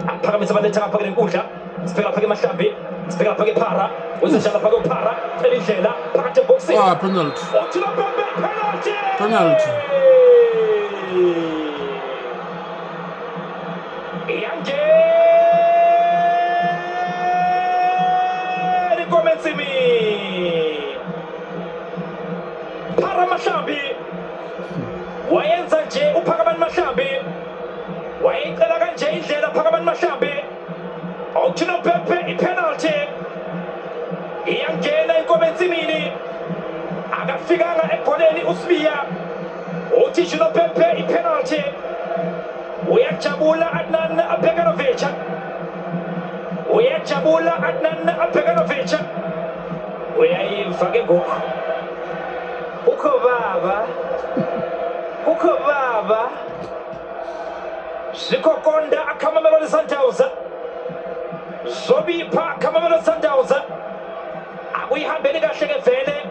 aphakamisa amanetha aphakele inkundla sibheka phake Mahlambi sibheka phake Phara wezeshala phake uPhara phela indlela phakathi eboxini penalty uthi lobambe penalty yangeni komensimi Phara Mahlambi wayenza nje uPhakamani Mahlambi wayicela kanje indlela Phakamani Mahlambi uthina Pepe ipenalty iyangena inkomensimini akafikanga ebholeni uSibiya uthi Juno Pepe ipenalty uyajabula Adnan Abeganovic uyayimfa ke ngoku ukho baba Zikokonda akamamelo Sundowns Zobipha akamamelo Sundowns akuyihambeni kahle ke vele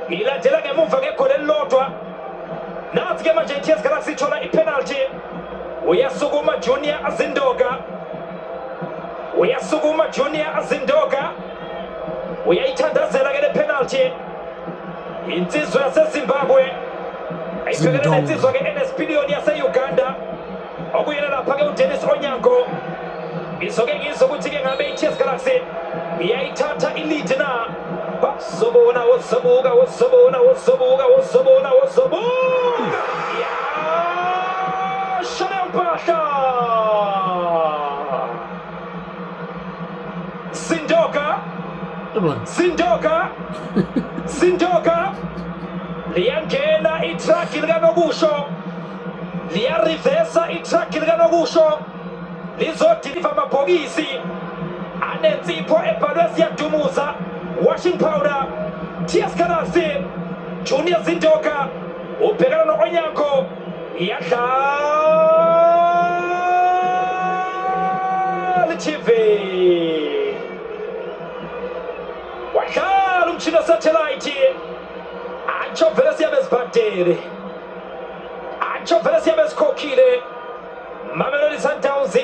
ilandela ngemuva ngegoli elilodwa nathi ke manje iTS Galaxy ithola ipenalty uyasukuma Junior Azindoka uyayithandazela ke le penalty insizwa yaseZimbabwe ayibhekele insizwa ke NSPD yase-Uganda okuyena lapha ke uDennis Onyango isoke ngizokuthi ke ngabe iTS Galaxy iyayithatha ilead na basobona wosobuka ya Chanel Pasha Zindoka liyangena itraki likanokusho liyarivesa itraki likanokusho lizodiliva amabhokisi anensipho ebhalwe siyadumuza washing powder TS Galaxy Junior Zindoka ubhekana no-Onyango iyadlala TV wadlala umtshini satellite atsho vele siyabe sibhadele atsho vele siyabe sikhokhile Mamelodi Sundowns